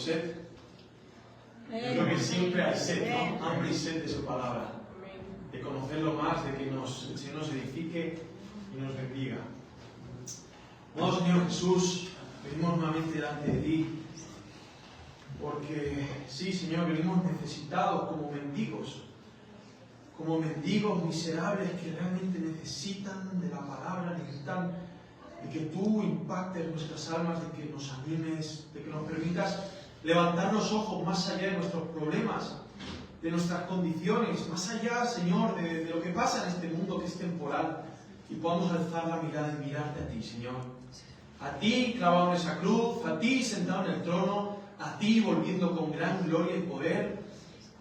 sed. Yo creo que siempre hay sed, ¿no? Hambre y sed de su palabra. De conocerlo más, de que el Señor nos edifique y nos bendiga. Amado Señor Jesús, venimos nuevamente delante de ti, porque sí, Señor, venimos necesitados como mendigos miserables que realmente necesitan de la palabra, necesitan de que tú impactes nuestras almas, de que nos animes, de que nos permitas levantar los ojos más allá de nuestros problemas, de nuestras condiciones, más allá, Señor, de lo que pasa en este mundo que es temporal, y podamos alzar la mirada y mirarte a ti, Señor. A ti clavado en esa cruz, a ti sentado en el trono, a ti volviendo con gran gloria y poder,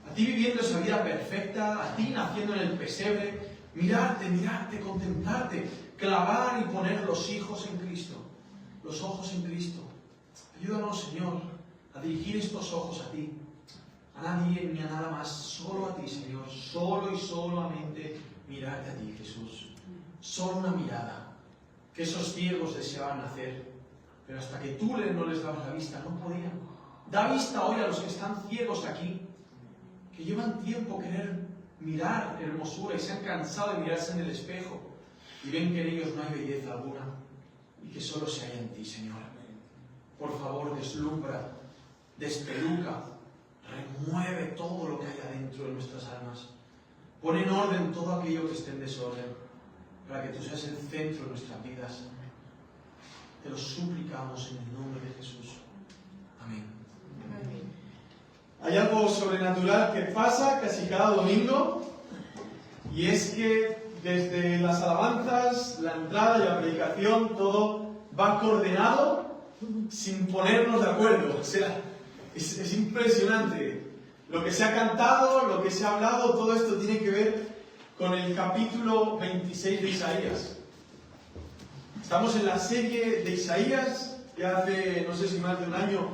a ti viviendo esa vida perfecta, a ti naciendo en el pesebre, mirarte, contemplarte, clavar y poner los ojos en Cristo. Ayúdanos, Señor, a dirigir estos ojos a ti, a nadie ni a nada más, solo a ti, Señor, solo y solamente mirarte a ti, Jesús. Solo una mirada, que esos ciegos deseaban hacer, pero hasta que tú no les dabas la vista, no podían. Da vista hoy a los que están ciegos aquí, que llevan tiempo querer mirar hermosura y se han cansado de mirarse en el espejo y ven que en ellos no hay belleza alguna y que solo se halla en ti, Señor. Por favor, deslumbra, despeluca, remueve todo lo que hay adentro de nuestras almas. Pon en orden todo aquello que esté en desorden, para que tú seas el centro de nuestras vidas. Te lo suplicamos en el nombre de Jesús. Amén. Hay algo sobrenatural que pasa casi cada domingo, y es que desde las alabanzas, la entrada y la predicación, todo va coordinado sin ponernos de acuerdo. O sea, es impresionante. Lo que se ha cantado, lo que se ha hablado, todo esto tiene que ver con el capítulo 26 de Isaías. Estamos en la serie de Isaías, ya hace, no sé si más de un año,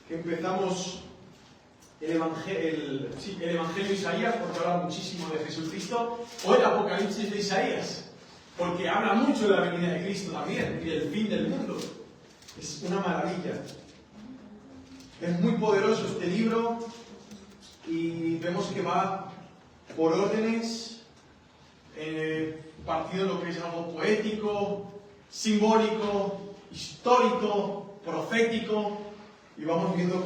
que empezamos el Evangelio de Isaías, porque habla muchísimo de Jesucristo, o el Apocalipsis de Isaías, porque habla mucho de la venida de Cristo también, y del fin del mundo. Es una maravilla. Es muy poderoso este libro, y vemos que va por órdenes, partido en lo que es algo poético, simbólico, histórico, profético, y vamos viendo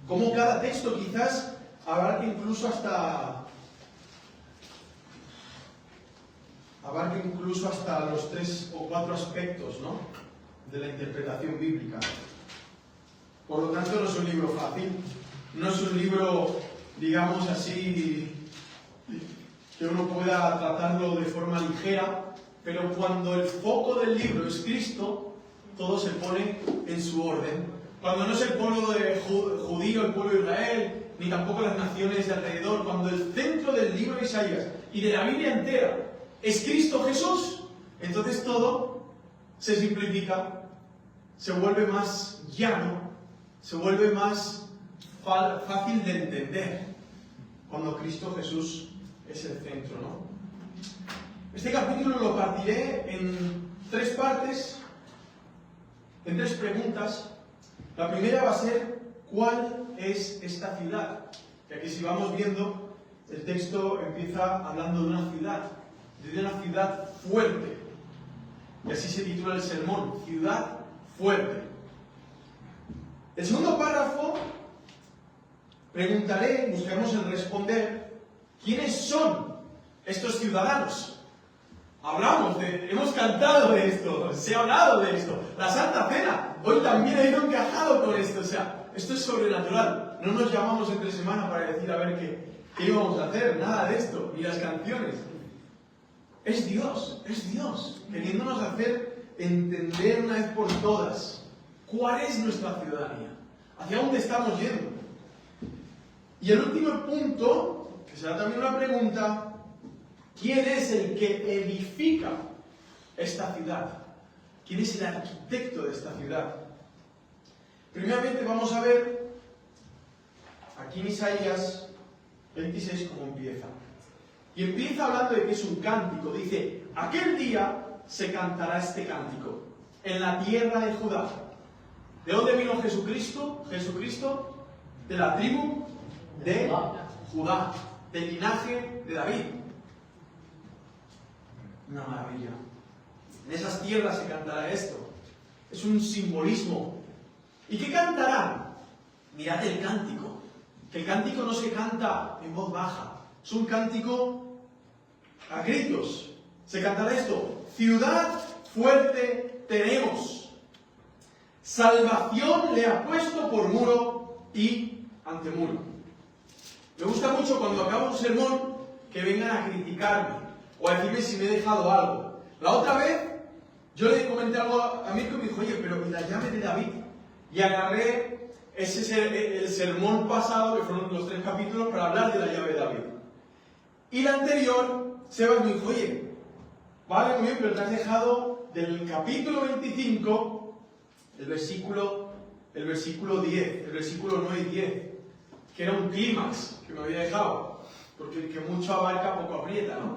cómo cada texto quizás abarca incluso hasta los 3 o 4 aspectos, ¿no?, de la interpretación bíblica. Por lo tanto, no es un libro fácil, no es un libro, digamos así, que uno pueda tratarlo de forma ligera, pero cuando el foco del libro es Cristo, todo se pone en su orden. Cuando no es el pueblo judío, el pueblo de Israel, ni tampoco las naciones de alrededor, cuando el centro del libro de Isaías y de la Biblia entera es Cristo Jesús, entonces todo se simplifica, se vuelve más llano, se vuelve más fácil de entender, cuando Cristo Jesús es el centro, ¿no? Este capítulo lo partiré en 3 partes, en 3 preguntas. La primera va a ser, ¿cuál es esta ciudad? Que aquí, si vamos viendo, el texto empieza hablando de una ciudad fuerte. Y así se titula el sermón, ciudad fuerte. El segundo párrafo, buscaremos en responder, ¿quiénes son estos ciudadanos? Hemos cantado de esto, se ha hablado de esto. La Santa Cena, hoy también ha ido encajado con esto. O sea, esto es sobrenatural. No nos llamamos entre semana para decir a ver qué íbamos a hacer, nada de esto, ni las canciones. Es Dios, queriéndonos hacer entender una vez por todas cuál es nuestra ciudadanía, hacia dónde estamos yendo. Y el último punto, que será también una pregunta, ¿quién es el que edifica esta ciudad? ¿Quién es el arquitecto de esta ciudad? Primeramente vamos a ver aquí en Isaías 26 cómo empieza. Y empieza hablando de que es un cántico. Dice, aquel día se cantará este cántico en la tierra de Judá. ¿De dónde vino Jesucristo? Jesucristo de la tribu de Judá, del linaje de David. Una maravilla. En esas tierras se cantará esto. Es un simbolismo. ¿Y qué cantarán? Mirad el cántico. Que el cántico no se canta en voz baja. Es un cántico a gritos. Se cantará esto. Ciudad fuerte tenemos. Salvación le ha puesto por muro y antemuro. Me gusta mucho cuando acabo un sermón que vengan a criticarme o a decirme si me he dejado algo. La otra vez yo le comenté algo a Mirko y me dijo, oye, pero ¿y la llave de David? Y agarré el sermón pasado, que fueron los 3 capítulos, para hablar de la llave de David. Y la anterior, Sebas me dijo, oye, vale, muy bien, pero te has dejado del capítulo 25, el versículo 10, el versículo 9 y 10, que era un clímax que me había dejado, porque el que mucho abarca, poco aprieta, ¿no?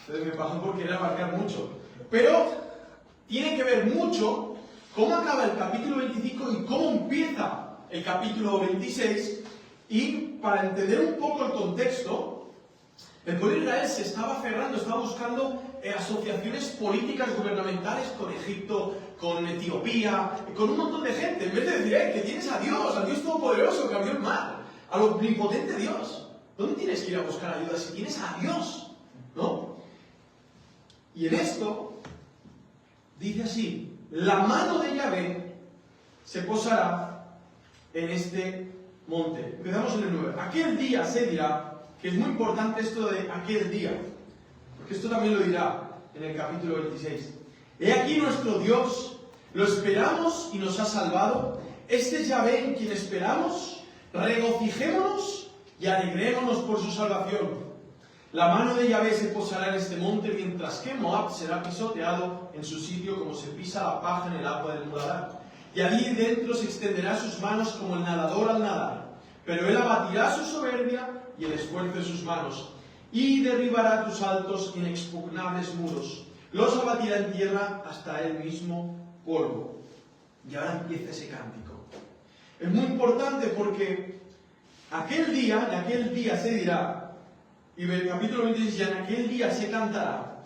Entonces me pasó por querer abarcar mucho. Pero tiene que ver mucho cómo acaba el capítulo 25 y cómo empieza el capítulo 26, y para entender un poco el contexto, el pueblo de Israel se estaba aferrando, estaba buscando asociaciones políticas gubernamentales con Egipto, con Etiopía, con un montón de gente, en vez de decir, que tienes a Dios Todopoderoso que cambió el mar, al omnipotente Dios. ¿Dónde tienes que ir a buscar ayuda si tienes a Dios? ¿No? Y en esto dice así, la mano de Yahvé se posará en este monte. Empezamos en el 9. Aquel día se dirá, que es muy importante esto de aquel día, porque esto también lo dirá en el capítulo 26. He aquí nuestro Dios, lo esperamos y nos ha salvado. Este es Yahvé en quien esperamos, regocijémonos y alegrémonos por su salvación. La mano de Yahvé se posará en este monte, mientras que Moab será pisoteado en su sitio como se pisa la paja en el agua del muladar. Y allí dentro se extenderá sus manos como el nadador al nadar. Pero él abatirá su soberbia y el esfuerzo de sus manos, y derribará tus altos inexpugnables muros. Los abatirá en tierra hasta él mismo polvo. Y ahora empieza ese cántico. Es muy importante porque en aquel día se dirá, y en el capítulo 26 ya en aquel día se cantará,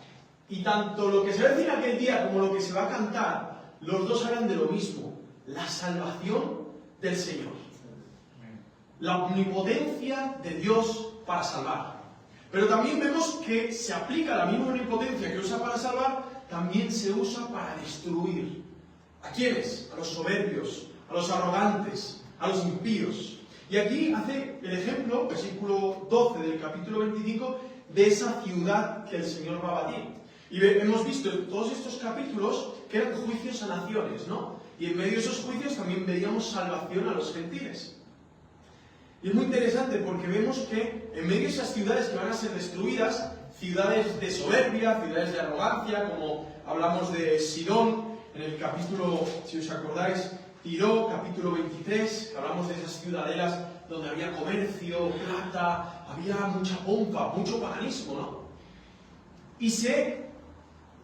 y tanto lo que se va a decir en aquel día como lo que se va a cantar, los dos hablan de lo mismo, la salvación del Señor. La omnipotencia de Dios para salvar. Pero también vemos que se aplica la misma omnipotencia que usa para salvar, también se usa para destruir. ¿A quiénes? A los soberbios, a los arrogantes, a los impíos. Y aquí hace el ejemplo, versículo 12 del capítulo 25, de esa ciudad que el Señor va a batir. Y hemos visto en todos estos capítulos que eran juicios a naciones, ¿no? Y en medio de esos juicios también veíamos salvación a los gentiles. Y es muy interesante porque vemos que en medio de esas ciudades que van a ser destruidas, ciudades de soberbia, ciudades de arrogancia, como hablamos de Sidón, en el capítulo, si os acordáis, Tiro, capítulo 23, que hablamos de esas ciudadelas donde había comercio, plata, había mucha pompa, mucho paganismo, ¿no? Y se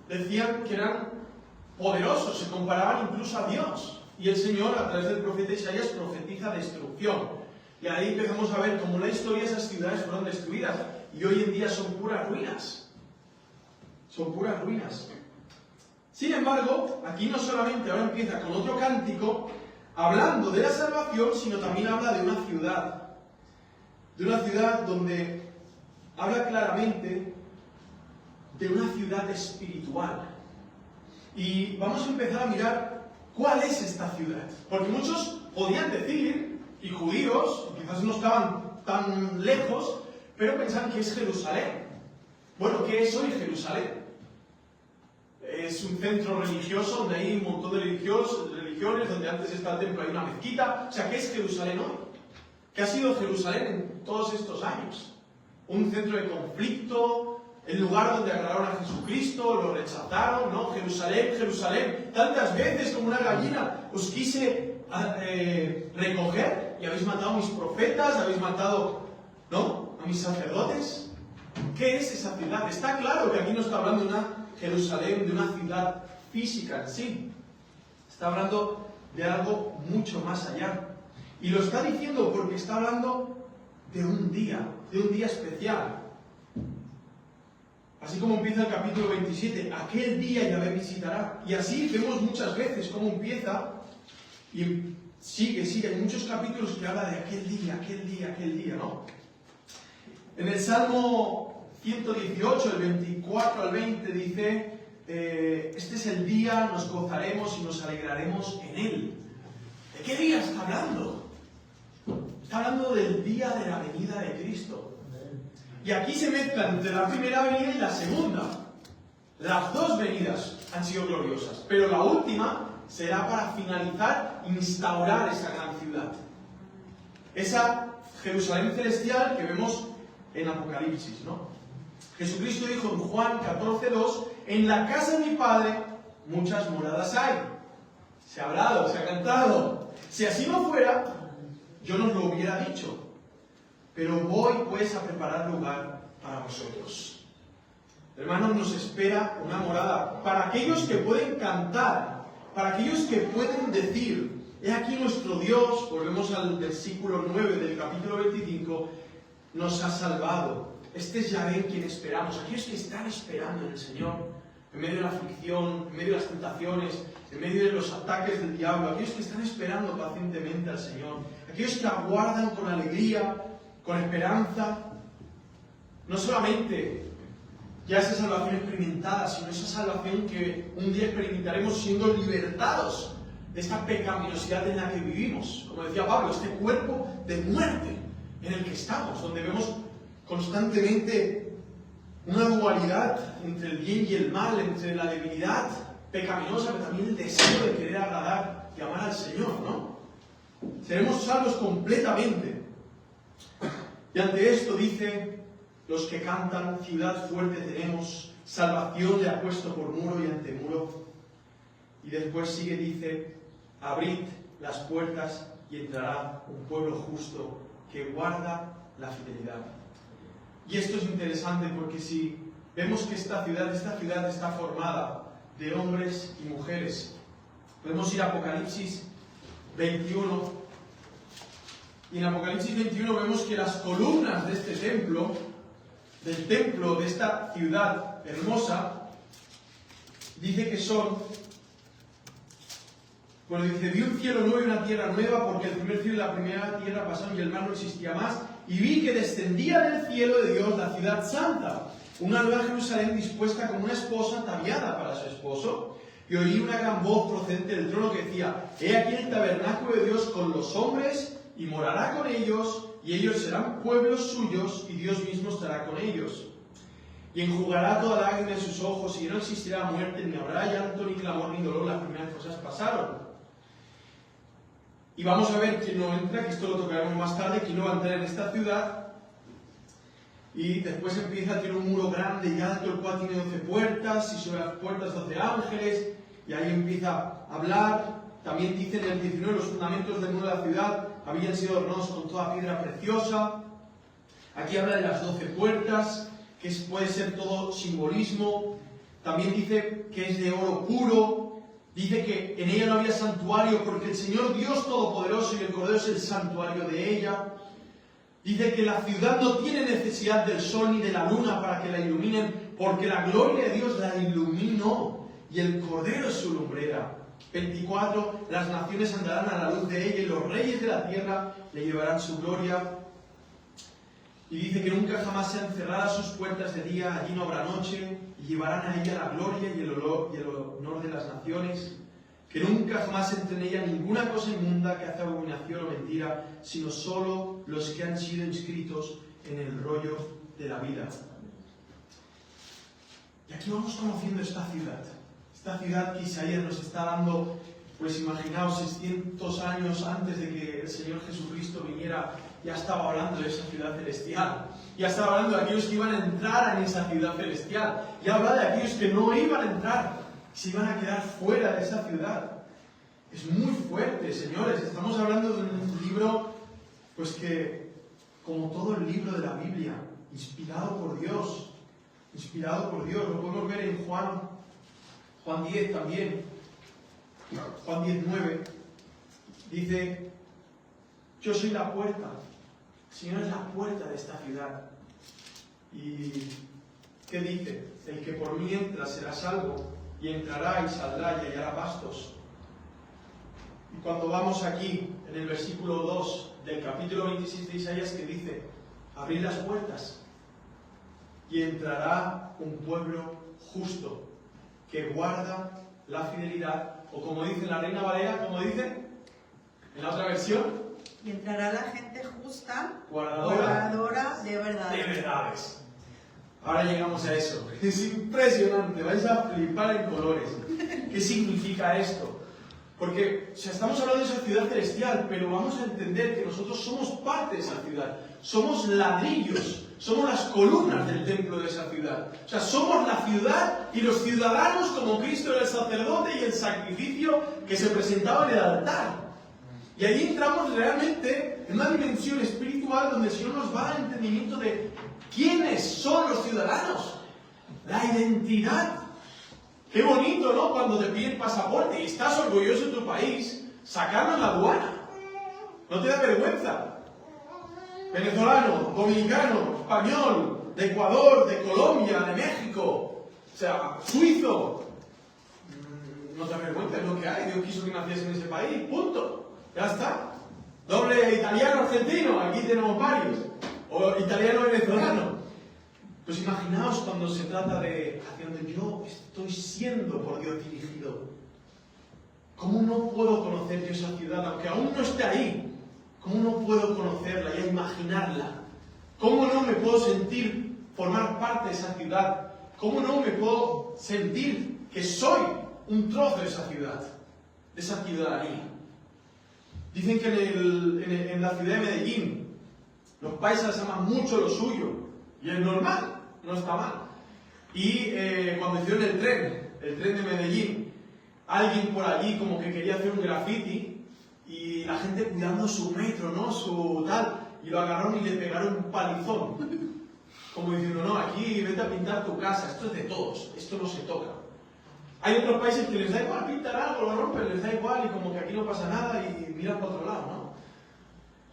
decían que eran poderosos, se comparaban incluso a Dios. Y el Señor, a través del profeta Isaías, profetiza destrucción. Y ahí empezamos a ver cómo la historia de esas ciudades fueron destruidas. Y hoy en día son puras ruinas. Son puras ruinas. Sin embargo, aquí no solamente ahora empieza con otro cántico, hablando de la salvación, sino también habla de una ciudad. De una ciudad donde habla claramente de una ciudad espiritual. Y vamos a empezar a mirar cuál es esta ciudad. Porque muchos podían decir, y judíos, quizás no estaban tan lejos, pero pensaban que es Jerusalén. Bueno, ¿qué es hoy Jerusalén? Es un centro religioso donde hay un montón de religiones, donde antes estaba el templo, hay una mezquita. O sea, ¿qué es Jerusalén hoy? ¿Qué ha sido Jerusalén en todos estos años? Un centro de conflicto, el lugar donde agarraron a Jesucristo, lo rechazaron, ¿no? Jerusalén, Jerusalén, tantas veces como una gallina os quise recoger y habéis matado a mis profetas, habéis matado, ¿no?, a mis sacerdotes. ¿Qué es esa ciudad? Está claro que aquí no está hablando de una Jerusalén, de una ciudad física en sí. Está hablando de algo mucho más allá. Y lo está diciendo porque está hablando de un día especial. Así como empieza el capítulo 27, aquel día Yahvé visitará. Y así vemos muchas veces cómo empieza y sigue. Hay muchos capítulos que habla de aquel día, ¿no? En el Salmo 118, el 24 al 20, dice, este es el día, nos gozaremos y nos alegraremos en él. ¿De qué día está hablando? Está hablando del día de la venida de Cristo. Y aquí se mezclan entre la primera venida y la segunda. Las dos venidas han sido gloriosas, pero la última será para finalizar, instaurar esa gran ciudad. Esa Jerusalén celestial que vemos en Apocalipsis, ¿no? Jesucristo dijo en Juan 14:2, en la casa de mi Padre muchas moradas hay. Se ha hablado, se ha cantado. Si así no fuera, yo no os lo hubiera dicho. Pero voy pues a preparar lugar para vosotros. Hermanos, nos espera una morada para aquellos que pueden cantar, para aquellos que pueden decir, he aquí nuestro Dios, volvemos al versículo 9 del capítulo 25, nos ha salvado. Este es Yahvé en quien esperamos. Aquellos que están esperando en el Señor, en medio de la aflicción, en medio de las tentaciones, en medio de los ataques del diablo, aquellos que están esperando pacientemente al Señor, aquellos que aguardan con alegría, con esperanza, no solamente ya esa salvación experimentada, sino esa salvación que un día experimentaremos siendo libertados de esta pecaminosidad en la que vivimos. Como decía Pablo, este cuerpo de muerte en el que estamos, donde vemos constantemente una dualidad entre el bien y el mal, entre la debilidad pecaminosa, pero también el deseo de querer agradar y amar al Señor, ¿no? Seremos salvos completamente. Y ante esto dice, los que cantan, ciudad fuerte tenemos, salvación le ha puesto por muro y ante muro. Y después sigue, dice, abrid las puertas y entrará un pueblo justo que guarda la fidelidad. Y esto es interesante porque si vemos que esta ciudad está formada de hombres y mujeres, podemos ir a Apocalipsis 21. Y en Apocalipsis 21 vemos que las columnas de este templo, del templo de esta ciudad hermosa, dice que son, bueno, dice, vi un cielo nuevo y una tierra nueva, porque el primer cielo y la primera tierra pasaron y el mar no existía más, y vi que descendía del cielo de Dios la ciudad santa, una nueva Jerusalén dispuesta como una esposa ataviada para su esposo, y oí una gran voz procedente del trono que decía, he aquí el tabernáculo de Dios con los hombres, y morará con ellos, y ellos serán pueblos suyos, y Dios mismo estará con ellos. Y enjugará toda lágrima de sus ojos, y no existirá muerte, ni habrá llanto, ni clamor, ni dolor, las primeras cosas pasaron. Y vamos a ver quién no entra, que esto lo tocaremos más tarde, quién no va a entrar en esta ciudad. Y después empieza, tiene un muro grande y alto, el cual tiene 12 puertas, y sobre las puertas 12 ángeles, y ahí empieza a hablar. También dice en el 19, los fundamentos del muro de la ciudad habían sido adornados con toda piedra preciosa. Aquí habla de las 12 puertas, que puede ser todo simbolismo. También dice que es de oro puro. Dice que en ella no había santuario, porque el Señor Dios Todopoderoso y el Cordero es el santuario de ella. Dice que la ciudad no tiene necesidad del sol ni de la luna para que la iluminen, porque la gloria de Dios la iluminó y el Cordero es su lumbrera. 24, las naciones andarán a la luz de ella y los reyes de la tierra le llevarán su gloria. Y dice que nunca jamás sean cerradas sus puertas de día, allí no habrá noche, y llevarán a ella la gloria y el honor de las naciones. Que nunca jamás entre en ella ninguna cosa inmunda que hace abominación o mentira, sino solo los que han sido inscritos en el rollo de la vida. Y aquí vamos conociendo esta ciudad. Esta ciudad que Isaías nos está dando, pues imaginaos, 600 años antes de que el Señor Jesucristo viniera, ya estaba hablando de esa ciudad celestial. Ya estaba hablando de aquellos que iban a entrar en esa ciudad celestial. Ya hablaba de aquellos que no iban a entrar, se iban a quedar fuera de esa ciudad. Es muy fuerte, señores. Estamos hablando de un libro, pues que, como todo el libro de la Biblia, inspirado por Dios. Inspirado por Dios. Lo podemos ver en Juan 10 también. Juan 10:9. Dice, yo soy la puerta. El Señor es la puerta de esta ciudad. ¿Y qué dice? El que por mí entra será salvo, y entrará y saldrá y hallará pastos. Y cuando vamos aquí, en el versículo 2 del capítulo 26 de Isaías, que dice, abrid las puertas, y entrará un pueblo justo, que guarda la fidelidad, o como dice la Reina Valera, como dice en la otra versión, y entrará la gente justa, guardadora de verdades. de verdades. Ahora llegamos a eso. Es impresionante, vais a flipar en colores. ¿Qué significa esto? Porque estamos hablando de esa ciudad celestial, pero vamos a entender que nosotros somos parte de esa ciudad. Somos ladrillos, somos las columnas del templo de esa ciudad. O sea, somos la ciudad y los ciudadanos como Cristo era el sacerdote y el sacrificio que se presentaba en el altar. Y ahí entramos realmente en una dimensión espiritual donde el Señor nos va a dar entendimiento de quiénes son los ciudadanos, la identidad. Qué bonito, ¿no? Cuando te piden pasaporte y estás orgulloso de tu país, sacarlo en la aduana. ¿No te da vergüenza? Venezolano, dominicano, español, de Ecuador, de Colombia, de México, o sea, suizo. No te da vergüenza, es lo que hay. Dios quiso que naciese en ese país, punto. Ya está. Doble italiano-argentino, aquí tenemos varios. O italiano-venezolano. Pues imaginaos cuando se trata de hacia donde yo estoy siendo por Dios dirigido. ¿Cómo no puedo conocer yo esa ciudad, aunque aún no esté ahí? ¿Cómo no puedo conocerla y imaginarla? ¿Cómo no me puedo sentir formar parte de esa ciudad? ¿Cómo no me puedo sentir que soy un trozo de esa ciudad, de esa ciudadanía? Dicen que en la ciudad de Medellín los paisas aman mucho lo suyo, y es normal, no está mal. Y cuando hicieron el tren de Medellín, alguien por allí como que quería hacer un graffiti, y la gente cuidando su metro, ¿no? Su tal, y lo agarraron y le pegaron un palizón. Como diciendo, no, aquí vete a pintar tu casa, esto es de todos, esto no se toca. Hay otros países que les da igual pintar algo, lo rompen, les da igual, y como que aquí no pasa nada, y miran para otro lado, ¿no?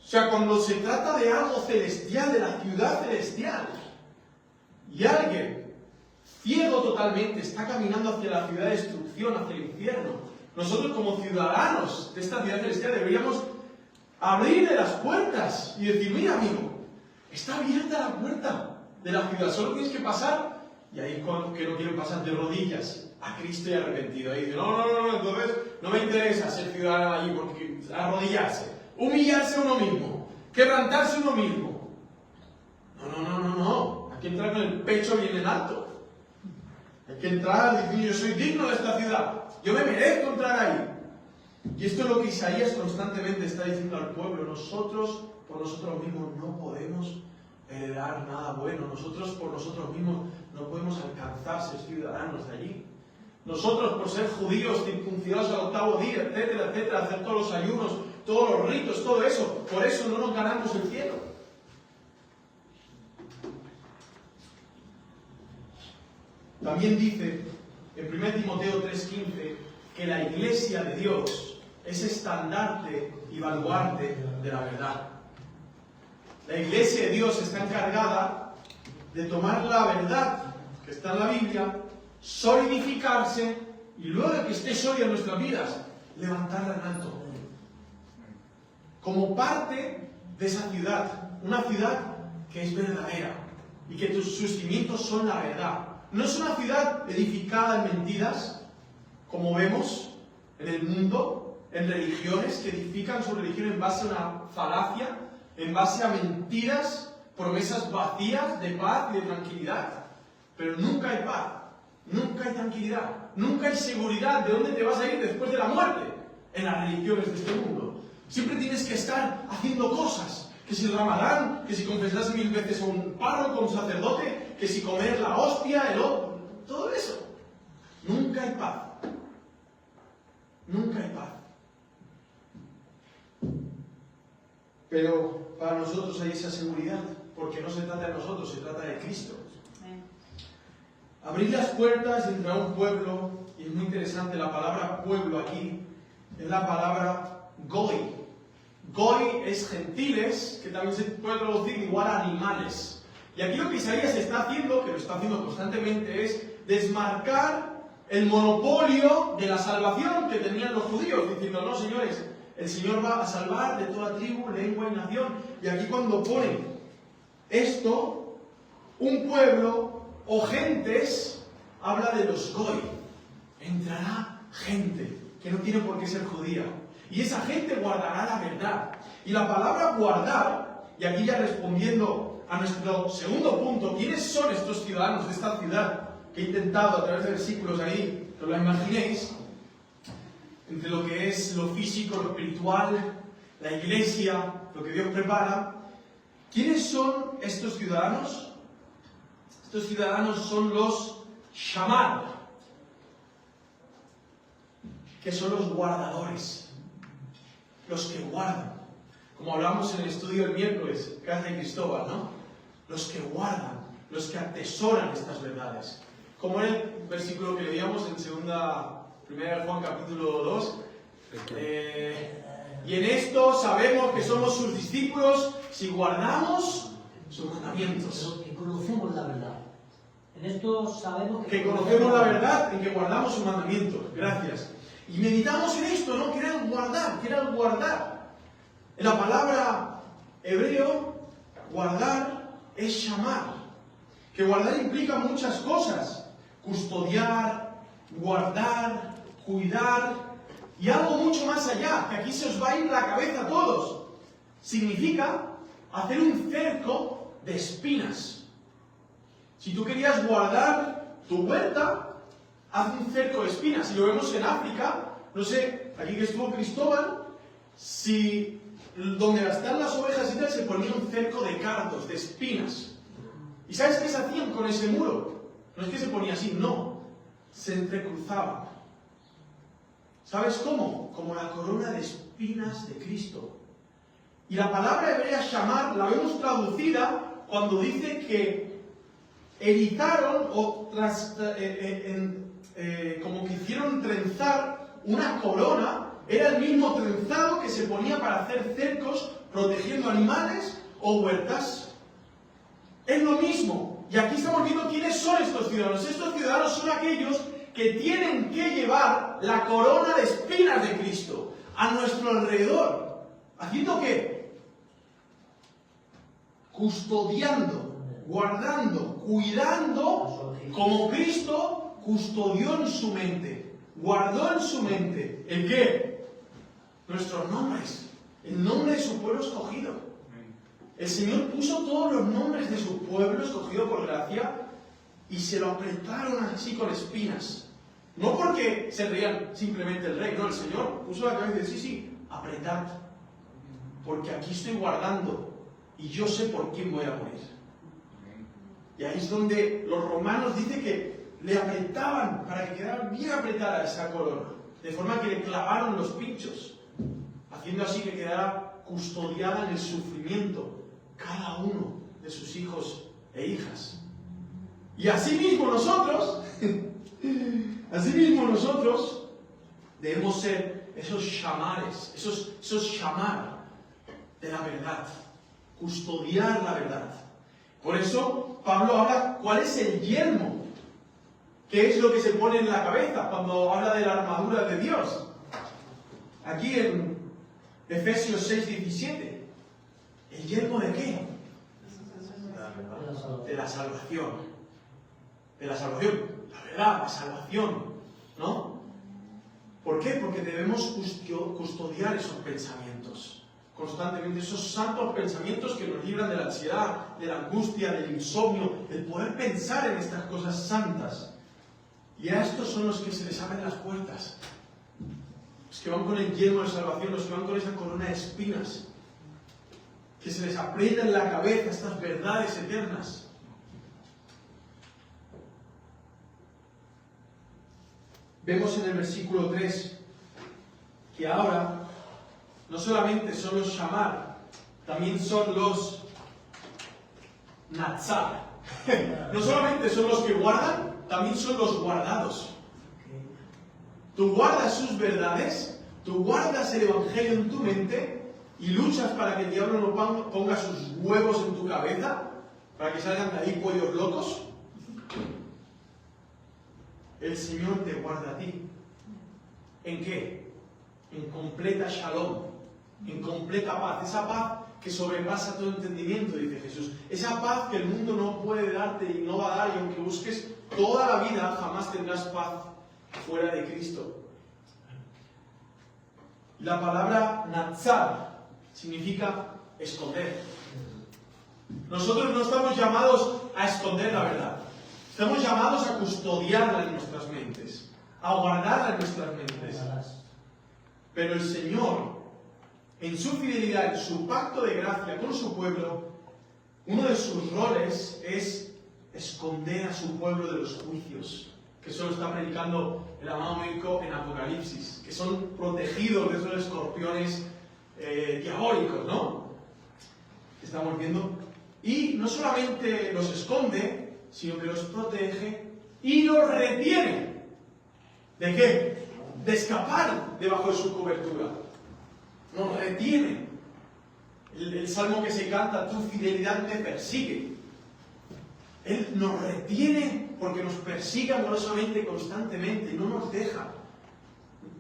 O sea, cuando se trata de algo celestial, de la ciudad celestial, y alguien, ciego totalmente, está caminando hacia la ciudad de destrucción, hacia el infierno, nosotros como ciudadanos de esta ciudad celestial deberíamos abrirle las puertas y decir, mira amigo, está abierta la puerta de la ciudad, solo tienes que pasar, y ahí cuando que no quieren pasar de rodillas a Cristo y arrepentido, ahí dicen, no, entonces no me interesa ser ciudadano allí, porque arrodillarse, humillarse uno mismo, quebrantarse uno mismo. No, hay que entrar con el pecho bien en alto. Hay que entrar diciendo, yo soy digno de esta ciudad, yo me merezco entrar ahí. Y esto es lo que Isaías constantemente está diciendo al pueblo. Nosotros, por nosotros mismos, no podemos heredar nada bueno. Nosotros, por nosotros mismos, no podemos alcanzar ser ciudadanos de allí. Nosotros, por ser judíos, circuncidados al 8º día, etcétera, hacer todos los ayunos, todos los ritos, todo eso, por eso no nos ganamos el cielo. También dice en 1 Timoteo 3:15 que la iglesia de Dios es estandarte y baluarte de la verdad. La iglesia de Dios está encargada de tomar la verdad que está en la Biblia, solidificarse y luego de que esté sólida en nuestras vidas, levantarla en alto. Como parte de esa ciudad, una ciudad que es verdadera y que sus cimientos son la verdad. No es una ciudad edificada en mentiras, como vemos en el mundo, en religiones que edifican su religión en base a una falacia, en base a mentiras, promesas vacías de paz y de tranquilidad. Pero nunca hay paz, nunca hay tranquilidad, nunca hay seguridad de dónde te vas a ir después de la muerte en las religiones de este mundo. Siempre tienes que estar haciendo cosas, que si el Ramadán, que si confesarse 1000 veces a un párroco, a un sacerdote, que si comer la hostia, todo eso. Nunca hay paz. Nunca hay paz. Pero para nosotros hay esa seguridad, porque no se trata de nosotros, se trata de Cristo. Abrir las puertas entre un pueblo, y es muy interesante, la palabra pueblo aquí es la palabra Goy. Goy es gentiles, que también se puede traducir igual a animales. Y aquí lo que Isaías está haciendo, que lo está haciendo constantemente, es desmarcar el monopolio de la salvación que tenían los judíos, diciendo, no señores, el Señor va a salvar de toda tribu, lengua y nación. Y aquí cuando pone esto, un pueblo o gentes, habla de los Goy. Entrará gente que no tiene por qué ser judía. Y esa gente guardará la verdad. Y la palabra guardar, y aquí ya respondiendo a nuestro segundo punto, ¿quiénes son estos ciudadanos de esta ciudad? Que he intentado a través de versículos ahí, que os la imaginéis, entre lo que es lo físico, lo espiritual, la iglesia, lo que Dios prepara. ¿Quiénes son estos ciudadanos? Estos ciudadanos son los shamar, que son los guardadores. Los que guardan, como hablamos en el estudio el miércoles, Casa de Cristóbal, ¿no? Los que guardan, los que atesoran estas verdades. Como en el versículo que leíamos en 1 Juan capítulo 2, y en esto sabemos que somos sus discípulos si guardamos sus mandamientos. Pero que conocemos la verdad. En esto sabemos que conocemos la verdad en que guardamos sus mandamientos. Gracias. Y meditamos en esto, ¿no? Que era el guardar, que era el guardar. En la palabra hebreo, guardar es llamar. Que guardar implica muchas cosas. Custodiar, guardar, cuidar y algo mucho más allá, que aquí se os va a ir la cabeza a todos. Significa hacer un cerco de espinas. Si tú querías guardar tu huerta, haz un cerco de espinas. Y lo vemos en África, no sé, aquí que estuvo Cristóbal, si donde están las ovejas y tal se ponía un cerco de cardos, de espinas. ¿Y sabes qué se hacían con ese muro? No es que se ponía así, no. Se entrecruzaban. ¿Sabes cómo? Como la corona de espinas de Cristo. Y la palabra hebrea shamar la vemos traducida cuando dice que erizaron o como que hicieron trenzar una corona. Era el mismo trenzado que se ponía para hacer cercos protegiendo animales o huertas. Es lo mismo. Y aquí estamos viendo quiénes son estos ciudadanos. Estos ciudadanos son aquellos que tienen que llevar la corona de espinas de Cristo a nuestro alrededor. ¿Haciendo qué? Custodiando, guardando, cuidando, como Cristo custodió en su mente, guardó en su mente. ¿El qué? Nuestros nombres, el nombre de su pueblo escogido. El Señor puso todos los nombres de su pueblo escogido por gracia y se lo apretaron así con espinas. No porque se reían simplemente el rey, no, el Señor puso la cabeza y dice, sí, apretad, porque aquí estoy guardando y yo sé por quién voy a morir. Y ahí es donde los romanos dicen que le apretaban para que quedara bien apretada esa corona, de forma que le clavaron los pinchos, haciendo así que quedara custodiada en el sufrimiento cada uno de sus hijos e hijas. Y asimismo nosotros debemos ser esos shamares, esos shamar de la verdad, custodiar la verdad. Por eso Pablo habla cuál es el yelmo, qué es lo que se pone en la cabeza cuando habla de la armadura de Dios. Aquí en Efesios 6:17. ¿El yelmo de qué? De la salvación. De la salvación. La verdad, la salvación. ¿No? ¿Por qué? Porque debemos custodiar esos pensamientos. Constantemente, esos santos pensamientos que nos libran de la ansiedad, de la angustia, del insomnio, el poder pensar en estas cosas santas. Y a estos son los que se les abren las puertas. Los que van con el yelmo de salvación, los que van con esa corona de espinas. Que se les aprieta en la cabeza estas verdades eternas. Vemos en el versículo 3 que ahora no solamente son los shamar, también son los natzar. No solamente son los que guardan, también son los guardados. Tú guardas sus verdades Tú guardas el Evangelio en tu mente y luchas para que el diablo no ponga sus huevos en tu cabeza, para que salgan de ahí pollos locos. El Señor te guarda a ti. ¿En qué? En completa shalom, en completa paz. Esa paz que sobrepasa todo entendimiento, dice Jesús. Esa paz que el mundo no puede darte y no va a dar, y aunque busques toda la vida, jamás tendrás paz fuera de Cristo. La palabra natsar significa esconder. Nosotros no estamos llamados a esconder la verdad. Estamos llamados a custodiarla en nuestras mentes, a guardarla en nuestras mentes. Pero el Señor, en su fidelidad, en su pacto de gracia con su pueblo, uno de sus roles es esconder a su pueblo de los juicios, que eso lo está predicando el amado médico en Apocalipsis, que son protegidos de esos escorpiones diabólicos, ¿no? Estamos viendo. Y no solamente los esconde, sino que los protege y los retiene. ¿De qué? De escapar debajo de su cobertura. Nos retiene. El salmo que se canta, tu fidelidad me persigue. Él nos retiene porque nos persigue amorosamente, constantemente, no nos deja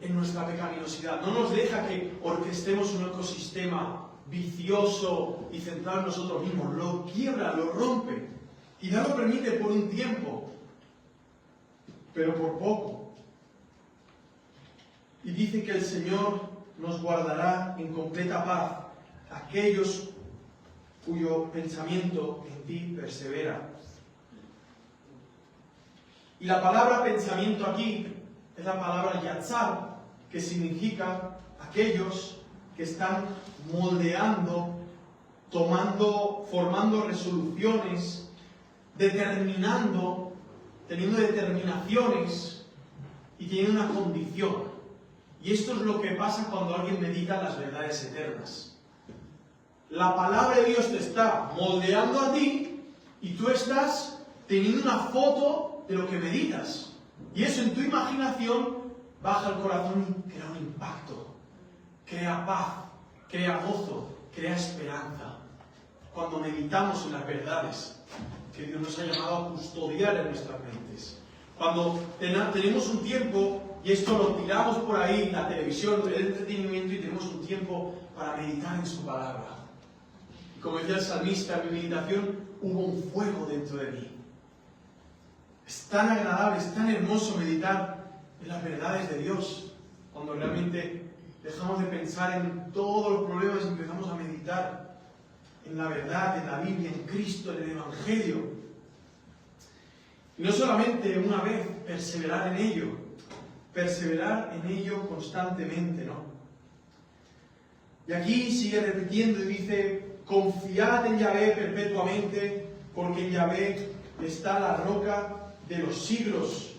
en nuestra pecaminosidad, no nos deja que orquestemos un ecosistema vicioso y centrado en nosotros mismos, lo quiebra, lo rompe, y ya lo permite por un tiempo, pero por poco. Y dice que el Señor nos guardará en completa paz aquellos cuyo pensamiento en ti persevera. Y la palabra pensamiento aquí es la palabra yatzar, que significa aquellos que están moldeando, formando resoluciones, determinando, teniendo determinaciones y teniendo una condición. Y esto es lo que pasa cuando alguien medita las verdades eternas. La palabra de Dios te está moldeando a ti y tú estás teniendo una foto de lo que meditas. Y eso en tu imaginación baja al corazón y crea un impacto. Crea paz, crea gozo, crea esperanza. Cuando meditamos en las verdades que Dios nos ha llamado a custodiar en nuestras mentes. Cuando tenemos un tiempo, y esto lo tiramos por ahí, la televisión, el entretenimiento, y tenemos un tiempo para meditar en su palabra. Y como decía el salmista, en mi meditación hubo un fuego dentro de mí. Es tan agradable, es tan hermoso meditar en las verdades de Dios, cuando realmente dejamos de pensar en todos los problemas y empezamos a meditar en la verdad, en la Biblia, en Cristo, en el Evangelio. Y no solamente una vez, perseverar en ello constantemente, ¿no? Y aquí sigue repitiendo y dice, confiad en Yahvé perpetuamente, porque en Yahvé está la roca de los siglos.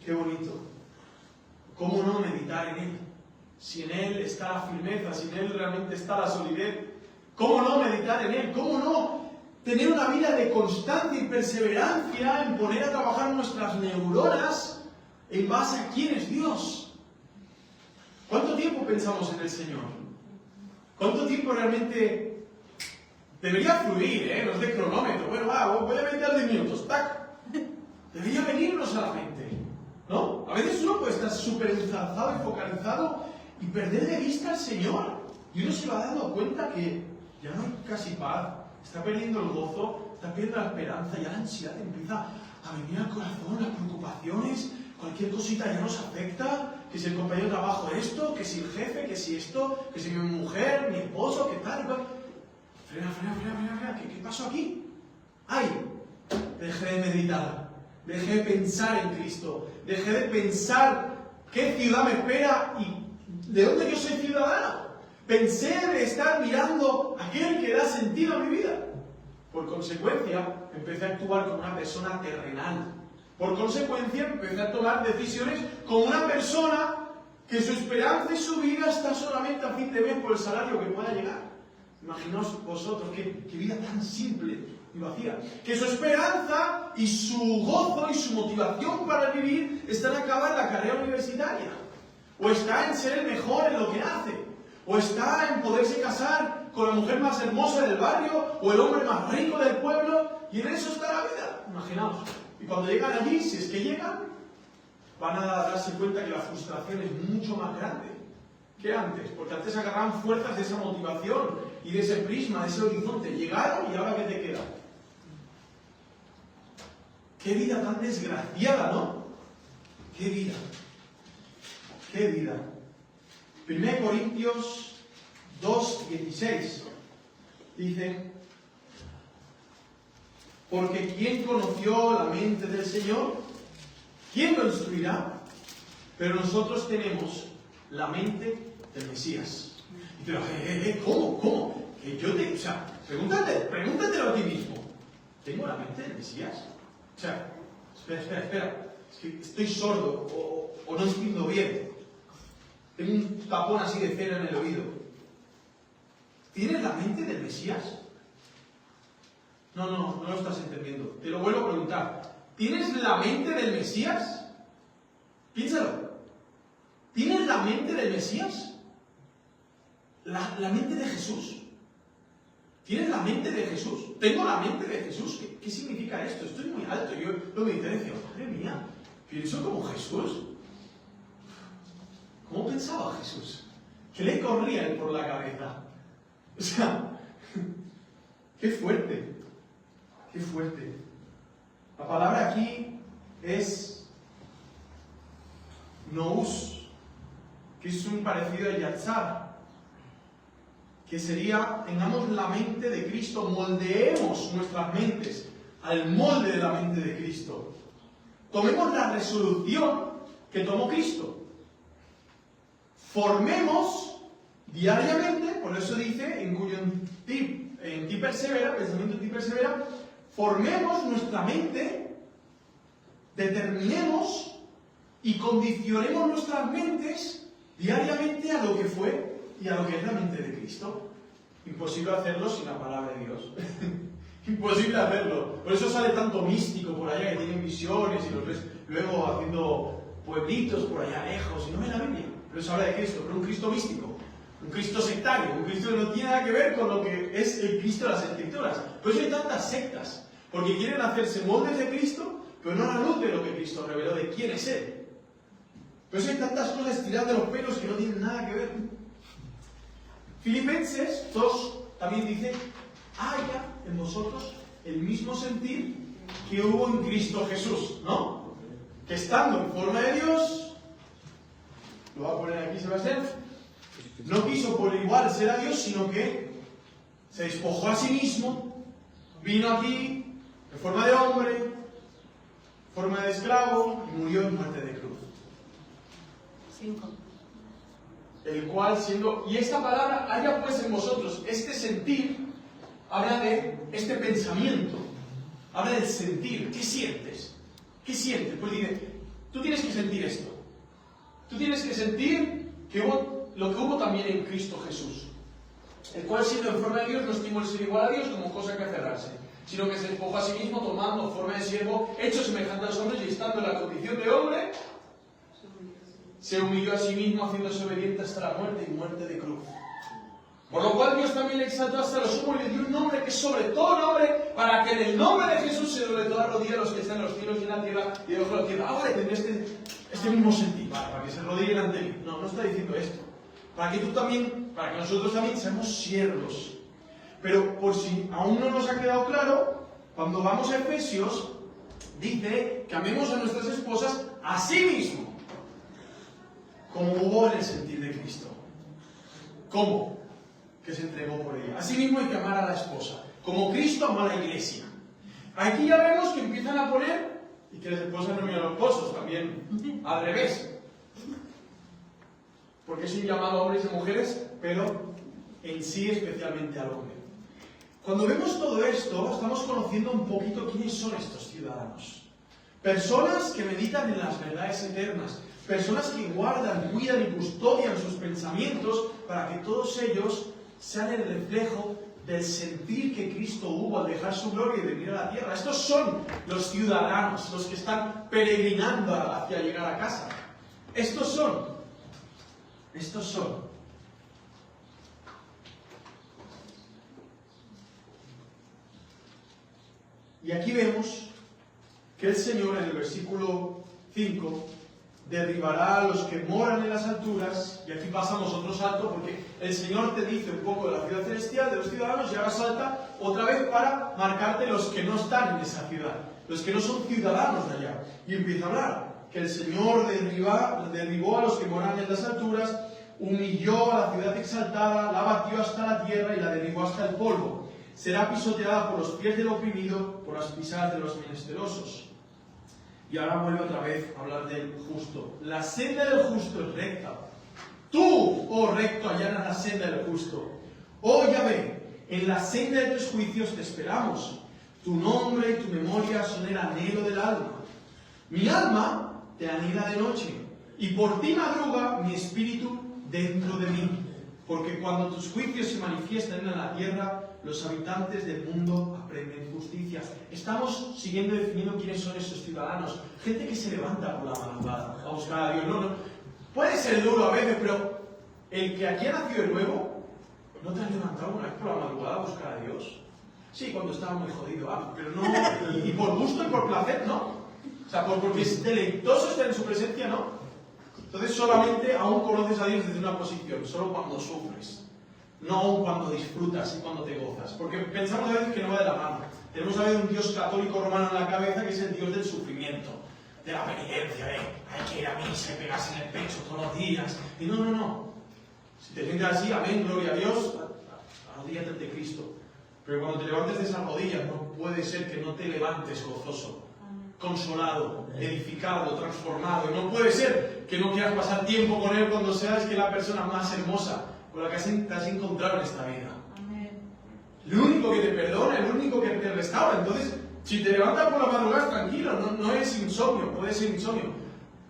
Qué bonito. ¿Cómo no meditar en Él? Si en Él está la firmeza, si en Él realmente está la solidez, ¿cómo no meditar en Él? ¿Cómo no tener una vida de constancia y perseverancia en poner a trabajar nuestras neuronas en base a quién es Dios? ¿Cuánto tiempo pensamos en el Señor? ¿Cuánto tiempo realmente debería fluir, no es de cronómetro? Bueno, voy a meditar 10 minutos, ¡tac! Debería venirnos a la mente, ¿no? A veces uno puede estar súper ensalzado y focalizado y perder de vista al Señor. Y uno se va dando cuenta que ya no hay casi paz, está perdiendo el gozo, está perdiendo la esperanza, ya la ansiedad empieza a venir al corazón, las preocupaciones, cualquier cosita ya nos afecta, que si el compañero de trabajo esto, que si el jefe, que si esto, que si mi mujer, mi esposo, que tal y cual. Frena, ¿qué pasó aquí? ¡Ay! Dejé de meditar, dejé de pensar en Cristo, dejé de pensar qué ciudad me espera y de dónde yo soy ciudadano. Pensé de estar mirando a aquel que da sentido a mi vida. Por consecuencia, empecé a actuar como una persona terrenal. Por consecuencia, empecé a tomar decisiones como una persona que su esperanza y su vida está solamente a fin de mes por el salario que pueda llegar. Imaginaos vosotros qué vida tan simple y vacía. Que su esperanza y su gozo y su motivación para vivir está en acabar la carrera universitaria. o está en ser el mejor en lo que hace, o está en poderse casar con la mujer más hermosa del barrio, o el hombre más rico del pueblo, y en eso está la vida. Imaginaos. Y cuando llegan allí, si es que llegan, van a darse cuenta que la frustración es mucho más grande que antes, porque antes agarraban fuerzas de esa motivación y de ese prisma, de ese horizonte. Llegaron y ahora ¿qué te queda? Qué vida tan desgraciada, ¿no? Qué vida. Qué vida. 1 Corintios 2:16 dice: porque ¿quién conoció la mente del Señor? ¿Quién lo instruirá? Pero nosotros tenemos la mente del Mesías. Y pero, ¿cómo? Que yo te, o sea, pregúntatelo a ti mismo. ¿Tengo la mente del Mesías? O sea, espera. Es que estoy sordo o no entiendo bien. Tengo un tapón así de cera en el oído. ¿Tienes la mente del Mesías? No lo estás entendiendo. Te lo vuelvo a preguntar. ¿Tienes la mente del Mesías? Piénsalo. ¿Tienes la mente del Mesías? La mente de Jesús. ¿Tienes la mente de Jesús? ¿Tengo la mente de Jesús? ¿Qué significa esto? Estoy muy alto. Yo lo medité y decía, madre mía, pienso como Jesús. ¿Cómo pensaba Jesús? ¿Qué le corría a él por la cabeza? O sea, qué fuerte. Qué fuerte. La palabra aquí es nous, que es un parecido a yatzar, que sería, tengamos la mente de Cristo, moldeemos nuestras mentes al molde de la mente de Cristo. Tomemos la resolución que tomó Cristo. Formemos diariamente, por eso dice, en cuyo en ti persevera, pensamiento en ti persevera, formemos nuestra mente, determinemos y condicionemos nuestras mentes diariamente a lo que fue y a lo que es la mente de Cristo. Imposible hacerlo sin la palabra de Dios. Imposible hacerlo. Por eso sale tanto místico por allá que tienen visiones y los ves luego haciendo pueblitos por allá lejos. Y no ven la Biblia. Pero eso habla de Cristo, pero un Cristo místico. Un Cristo sectario, un Cristo que no tiene nada que ver con lo que es el Cristo de las Escrituras. Por eso hay tantas sectas, porque quieren hacerse moldes de Cristo, pero no a la luz de lo que Cristo reveló, de quién es Él. Por eso hay tantas cosas tiradas de los pelos que no tienen nada que ver. Filipenses 2 también dice, haya en vosotros el mismo sentir que hubo en Cristo Jesús, ¿no? Que estando en forma de Dios, lo va a poner aquí Sebastián, no quiso por igual ser a Dios, sino que se despojó a sí mismo, vino aquí en forma de hombre, forma de esclavo, y murió en muerte de cruz. 5. El cual siendo, y esta palabra, haya pues en vosotros, este sentir, habla de este pensamiento, habla del sentir. ¿Qué sientes? ¿Qué sientes? Pues dice, tú tienes que sentir esto. Tú tienes que sentir que hubo lo que hubo también en Cristo Jesús, el cual siendo en forma de Dios no estimó el ser igual a Dios como cosa que aferrarse, sino que se despojó a sí mismo tomando forma de siervo, hecho semejante a los hombres y estando en la condición de hombre, se humilló a sí mismo haciéndose obediente hasta la muerte y muerte de cruz. Por lo cual Dios también le exaltó hasta lo sumo y le dio un nombre que es sobre todo nombre, para que en el nombre de Jesús se doble toda rodilla a los que están en los cielos y en la tierra y debajo de la tierra. Ahora tendré este mismo sentir, para que se rodillen ante mí. No está diciendo esto. Para que nosotros también seamos siervos. Pero por si aún no nos ha quedado claro, cuando vamos a Efesios, dice que amemos a nuestras esposas a sí mismo, como hubo en el sentir de Cristo. ¿Cómo? Que se entregó por ella. Así mismo hay que amar a la esposa, como Cristo amó a la iglesia. Aquí ya vemos que empiezan a poner, y que las esposas no miran a los esposos, también al revés. Porque es un llamado a hombres y mujeres, pero en sí especialmente al hombre. Cuando vemos todo esto, estamos conociendo un poquito quiénes son estos ciudadanos. Personas que meditan en las verdades eternas, personas que guardan, cuidan y custodian sus pensamientos para que todos ellos sean el reflejo del sentir que Cristo hubo al dejar su gloria y venir a la tierra. Estos son los ciudadanos, los que están peregrinando hacia llegar a casa. Estos son. Estos son. Y aquí vemos que el Señor en el versículo 5 derribará a los que moran en las alturas, y aquí pasamos otro salto porque el Señor te dice un poco de la ciudad celestial, de los ciudadanos, y ahora salta otra vez para marcarte los que no están en esa ciudad, los que no son ciudadanos de allá. Y empieza a hablar que el Señor derribó a los que moran en las alturas, humilló a la ciudad exaltada, la batió hasta la tierra y la derribó hasta el polvo. Será pisoteada por los pies del oprimido, por las pisadas de los menesterosos. Y ahora vuelve otra vez a hablar del justo. La senda del justo es recta. Tú, oh recto, allanas la senda del justo. Oh Yahvé, en la senda de tus juicios te esperamos. Tu nombre y tu memoria son el anhelo del alma. Mi alma te anhela de noche, y por ti madruga mi espíritu dentro de mí. Porque cuando tus juicios se manifiestan en la tierra, los habitantes del mundo aprenden justicia. Estamos siguiendo definiendo quiénes son esos ciudadanos. Gente que se levanta por la madrugada a buscar a Dios. No. Puede ser duro a veces, pero el que aquí ha nacido de nuevo, ¿no te has levantado una vez por la madrugada a buscar a Dios? Sí, cuando estaba muy jodido, pero no. Y por gusto y por placer, no. O sea, porque es deleitoso estar en su presencia, no. Entonces solamente aún conoces a Dios desde una posición, solo cuando sufres, no aún cuando disfrutas y cuando te gozas. Porque pensamos a veces que no va de la mano. Tenemos a veces un Dios católico romano en la cabeza que es el Dios del sufrirmiento, de la penitencia, hay que ir a misa y pegarse en el pecho todos los días. Y no. Si te sientes así, amén, gloria a Dios, arrodíllate ante Cristo. Pero cuando te levantes de esas rodillas, no puede ser que no te levantes gozoso, consolado, edificado, transformado. Y no puede ser que no quieras pasar tiempo con Él cuando seas que es la persona más hermosa con la que te has encontrado en esta vida. Amén. El único que te perdona, el único que te restaura. Entonces, si te levantas por la madrugada, tranquilo, no es insomnio, puede ser insomnio.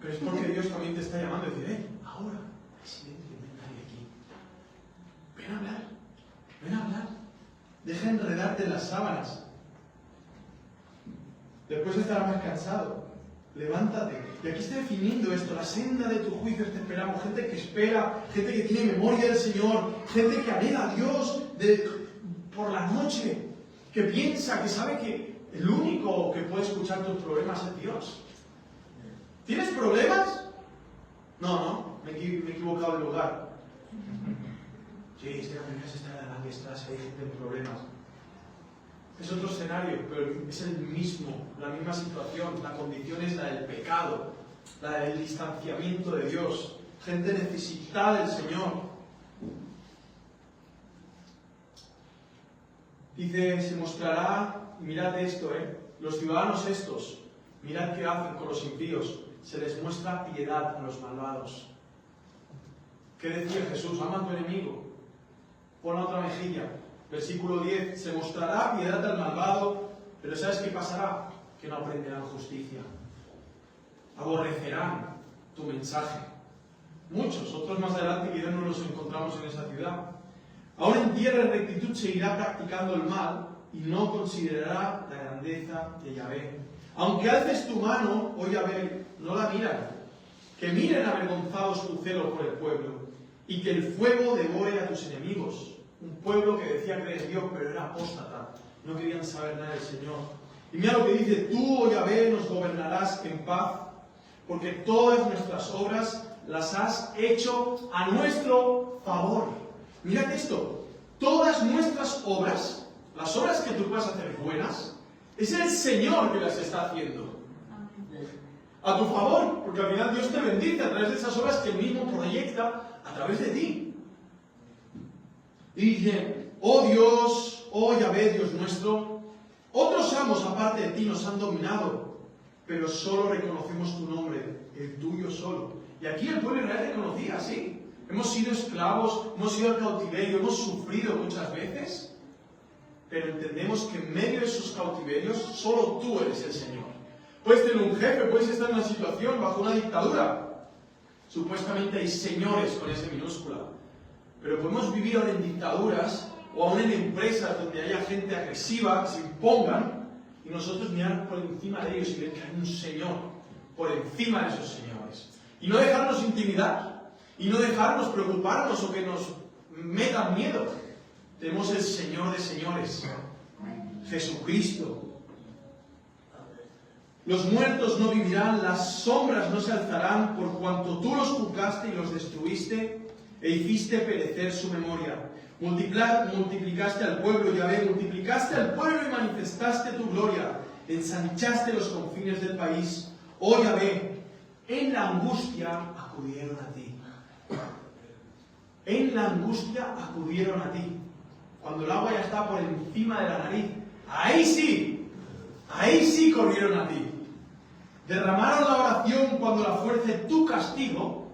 Pero es porque Dios también te está llamando y dice, ahora, hay silencio, ven nadie aquí. Ven a hablar. Deja enredarte en las sábanas. Después estarás más cansado. Levántate. Y aquí está definiendo esto. La senda de tus juicios te esperamos. Gente que espera, gente que tiene memoria del Señor, gente que anhela a Dios por la noche, que piensa, que sabe que el único que puede escuchar tus problemas es Dios. ¿Tienes problemas? No, me he equivocado de lugar. Sí, es que la primera se está en la estás, hay gente con problemas. Es otro escenario, pero es el mismo, la misma situación. La condición es la del pecado, la del distanciamiento de Dios. Gente necesitada del Señor. Dice, se mostrará, mirad esto, los ciudadanos estos, mirad qué hacen con los impíos, se les muestra piedad a los malvados. ¿Qué decía Jesús? Ama a tu enemigo, pon la otra mejilla. Versículo 10, se mostrará piedad al malvado, pero ¿sabes qué pasará? Que no aprenderán justicia. Aborrecerán tu mensaje. Muchos, otros más adelante que ya no los encontramos en esa ciudad. Aún en tierra de rectitud seguirá practicando el mal y no considerará la grandeza de Yahvé. Aunque alces tu mano, oh Yahvé, no la miran. Que miren avergonzados tu celo por el pueblo y que el fuego devore a tus enemigos. Un pueblo que decía creer en Dios, pero era apóstata. No querían saber nada del Señor. Y mira lo que dice, tú, oh Yahvé, nos gobernarás en paz, porque todas nuestras obras las has hecho a nuestro favor. Mirad esto, todas nuestras obras, las obras que tú puedas hacer buenas, es el Señor que las está haciendo. A tu favor, porque al final Dios te bendice a través de esas obras que Él mismo proyecta a través de ti. Y dice, oh Dios, oh Yahvé, Dios nuestro, otros amos aparte de ti nos han dominado, pero solo reconocemos tu nombre, el tuyo solo. Y aquí el pueblo de Israel reconocía, sí. Hemos sido esclavos, hemos ido al cautiverio, hemos sufrido muchas veces, pero entendemos que en medio de esos cautiverios solo tú eres el Señor. Puedes tener un jefe, puedes estar en una situación bajo una dictadura. Supuestamente hay señores con S minúscula. Pero podemos vivir ahora en dictaduras o aún en empresas donde haya gente agresiva, que se impongan, y nosotros mirar por encima de ellos y ver que hay un Señor por encima de esos señores. Y no dejarnos intimidar. y no dejarnos preocuparnos o que nos metan miedo. Tenemos el Señor de señores, Jesucristo. Los muertos no vivirán, las sombras no se alzarán, por cuanto tú los juzgaste y los destruiste e hiciste perecer su memoria. Multiplicaste al pueblo, Yahvé, multiplicaste al pueblo y manifestaste tu gloria. Ensanchaste los confines del país. Oh Yahvé, en la angustia acudieron a ti. En la angustia acudieron a ti. Cuando el agua ya está por encima de la nariz, ahí sí corrieron a ti. Derramaron la oración cuando la fuerza de tu castigo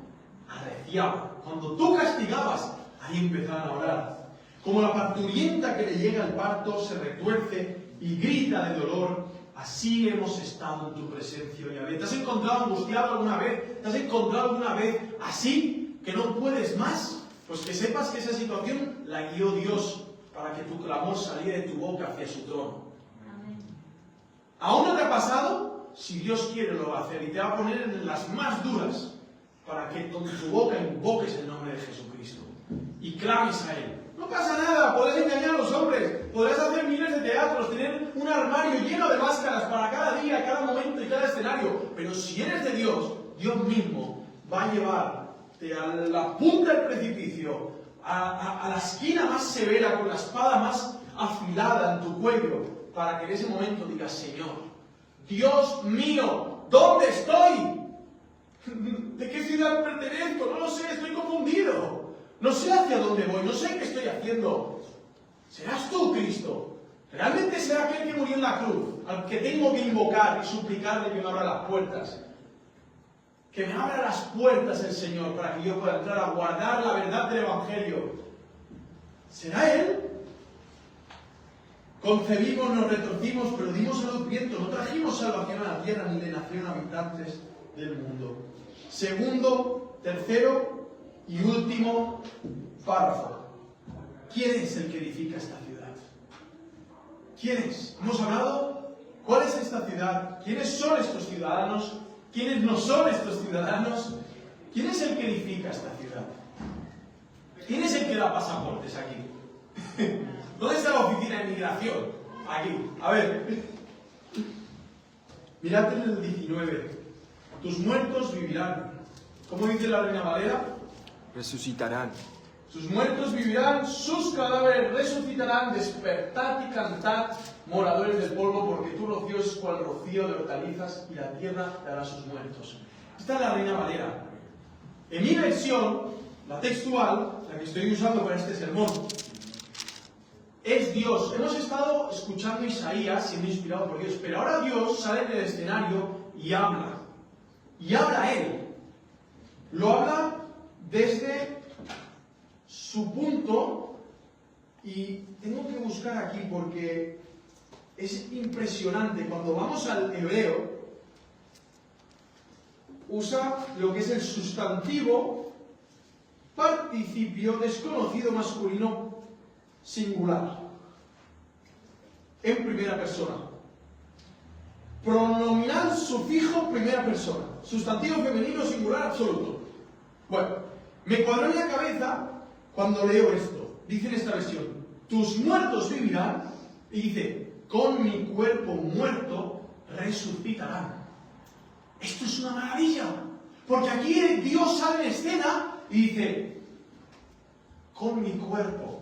arreciaba. Cuando tú castigabas, ahí empezaban a orar. Como la parturienta que le llega al parto se retuerce y grita de dolor, así hemos estado en tu presencia, Yahvé. ¿Te has encontrado angustiado alguna vez? ¿Te has encontrado alguna vez así que no puedes más? Pues que sepas que esa situación la guió Dios para que tu clamor saliera de tu boca hacia su trono. Amén. ¿Aún no te ha pasado? Si Dios quiere lo va a hacer y te va a poner en las más duras para que con tu boca invoques el nombre de Jesucristo y clames a Él. No pasa nada, podrás engañar a los hombres, podrás hacer miles de teatros, tener un armario lleno de máscaras para cada día, cada momento y cada escenario, pero si eres de Dios, Dios mismo va a llevarte a la punta del precipicio, a la esquina más severa, con la espada más afilada en tu cuello, para que en ese momento digas, Señor, Dios mío, ¿dónde estoy? ¿De qué ciudad pertenezco? No lo sé, estoy confundido. No sé hacia dónde voy, no sé qué estoy haciendo. ¿Serás tú, Cristo? ¿Realmente será aquel que murió en la cruz, al que tengo que invocar y suplicarle que me abra las puertas? Que me abra las puertas el Señor para que yo pueda entrar a guardar la verdad del Evangelio. ¿Será Él? Concebimos, nos retorcimos, pero dimos a los vientos, no trajimos salvación a la tierra ni de nación habitantes del mundo. Segundo, tercero y último párrafo. ¿Quién es el que edifica esta ciudad? ¿Quién es? Hemos hablado, ¿cuál es esta ciudad? ¿Quiénes son estos ciudadanos? ¿Quiénes no son estos ciudadanos? ¿Quién es el que edifica esta ciudad? ¿Quién es el que da pasaportes aquí? ¿Dónde está la oficina de migración? Aquí. A ver. Mirad en el 19. Tus muertos vivirán. ¿Cómo dice la Reina Valera? Resucitarán. Sus muertos vivirán, sus cadáveres resucitarán, despertad y cantad, moradores del polvo, porque tu rocío es cual rocío de hortalizas y la tierra dará sus muertos. Esta es la Reina Valera. En mi versión, la textual, la que estoy usando para este sermón, es Dios. Hemos estado escuchando a Isaías, siendo inspirado por Dios, pero ahora Dios sale del escenario y habla. Y habla Él. Lo habla desde su punto, y tengo que buscar aquí porque es impresionante. Cuando vamos al hebreo, usa lo que es el sustantivo participio desconocido masculino singular en primera persona. Pronominal sufijo primera persona. Sustantivo femenino singular absoluto. Bueno, me cuadró en la cabeza cuando leo esto. Dice en esta versión, tus muertos vivirán, y dice, con mi cuerpo muerto resucitarán. Esto es una maravilla, porque aquí Dios sale en escena y dice, con mi cuerpo.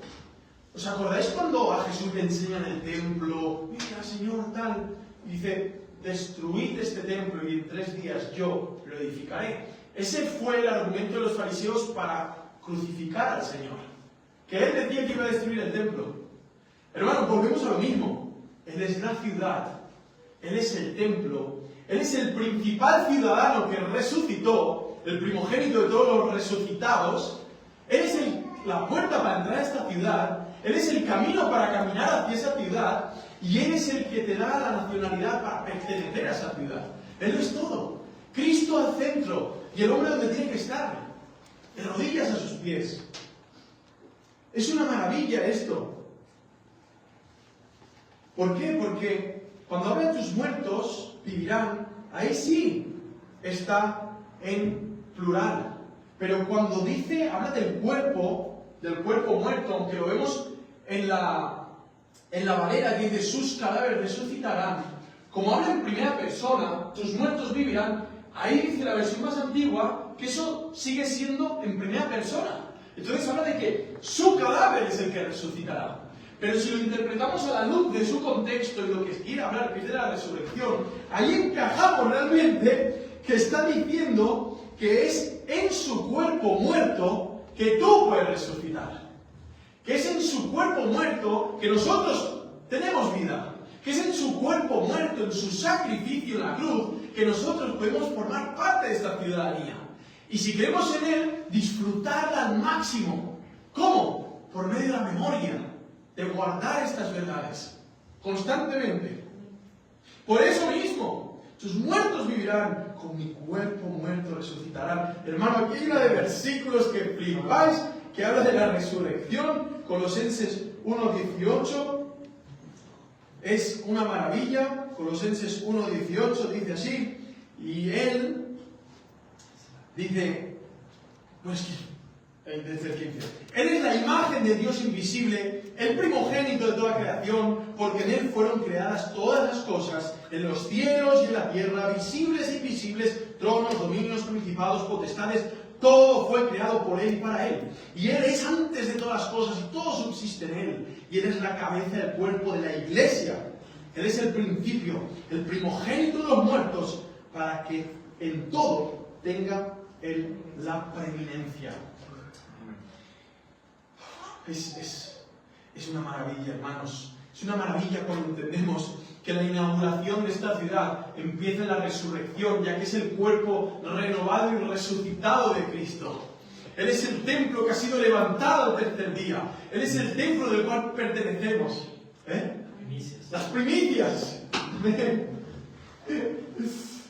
¿Os acordáis cuando a Jesús le enseñan el templo? Mira, Señor, tal. Y dice, destruid este templo y en 3 días yo lo edificaré. Ese fue el argumento de los fariseos para crucificar al Señor. Que Él decía que iba a destruir el templo. Hermano, volvemos a lo mismo. Él es la ciudad. Él es el templo. Él es el principal ciudadano que resucitó, el primogénito de todos los resucitados. Él es la puerta para entrar a esta ciudad. Él es el camino para caminar hacia esa ciudad. Y Él es el que te da la nacionalidad para pertenecer a esa ciudad. Él lo es todo. Cristo al centro. Y el hombre donde tiene que estar. De rodillas a sus pies. Es una maravilla esto. ¿Por qué? Porque cuando habla de tus muertos vivirán, ahí sí está en plural. Pero cuando habla del cuerpo muerto, aunque lo vemos en la Valera, que dice sus cadáveres resucitarán, como habla en primera persona, tus muertos vivirán, ahí dice la versión más antigua que eso sigue siendo en primera persona. Entonces habla de que su cadáver es el que resucitará. Pero si lo interpretamos a la luz de su contexto y lo que quiere hablar, que es de la resurrección, ahí encajamos realmente que está diciendo que es en su cuerpo muerto que tú puedes resucitar. Que es en su cuerpo muerto que nosotros tenemos vida. Que es en su cuerpo muerto, en su sacrificio en la cruz, que nosotros podemos formar parte de esta ciudadanía. Y si creemos en Él, disfrutarla al máximo. ¿Cómo? Por medio de la memoria, de guardar estas verdades constantemente. Por eso mismo, tus muertos vivirán, con mi cuerpo muerto resucitarán. Hermano, aquí hay una de versículos que flipáis, que habla de la resurrección. Colosenses 1:18 es una maravilla. Colosenses 1:18 dice así, y él dice, desde el 15, él es la imagen de Dios invisible, el primogénito de toda creación, porque en él fueron creadas todas las cosas, en los cielos y en la tierra, visibles e invisibles, tronos, dominios, principados, potestades. Todo fue creado por Él y para Él. Y Él es antes de todas las cosas y todo subsiste en Él. Y Él es la cabeza del cuerpo de la iglesia. Él es el principio, el primogénito de los muertos, para que en todo tenga Él la preeminencia. Es una maravilla, hermanos. Es una maravilla cuando entendemos que la inauguración de esta ciudad empieza en la resurrección, ya que es el cuerpo renovado y resucitado de Cristo. Él es el templo que ha sido levantado el tercer día. Él es el templo del cual pertenecemos. Las primicias.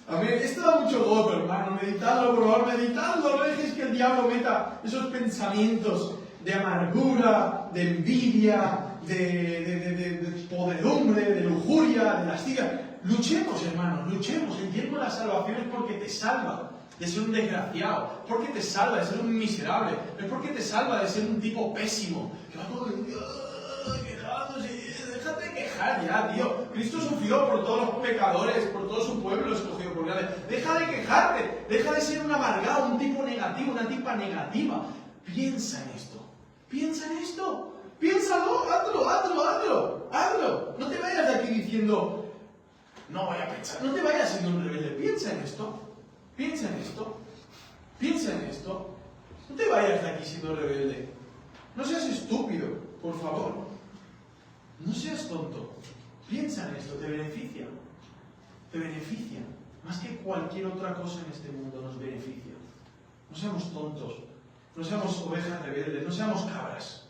Amén. Esto da mucho gozo, hermano. Meditadlo, por favor, meditadlo. No dejéis que el diablo meta esos pensamientos de amargura, de envidia, de podredumbre, de lujuria, de lascivia. Luchemos, hermanos, luchemos. El yermo de la salvación es porque te salva de ser un desgraciado, es porque te salva de ser un miserable, es porque te salva de ser un tipo pésimo, que va todo el día quejándose. Déjate quejar ya, tío. Cristo sufrió por todos los pecadores, por todo su pueblo escogido por Dios. Deja de quejarte, deja de ser un amargado, un tipo negativo, una tipa negativa. Piensa en esto. Piensa en esto. Piénsalo, hazlo. No te vayas de aquí diciendo, no voy a pensar. No te vayas siendo un rebelde. Piensa en esto. No te vayas de aquí siendo rebelde. No seas estúpido, por favor. No seas tonto. Piensa en esto, te beneficia. Más que cualquier otra cosa en este mundo nos beneficia. No seamos tontos. No seamos ovejas rebeldes. No seamos cabras.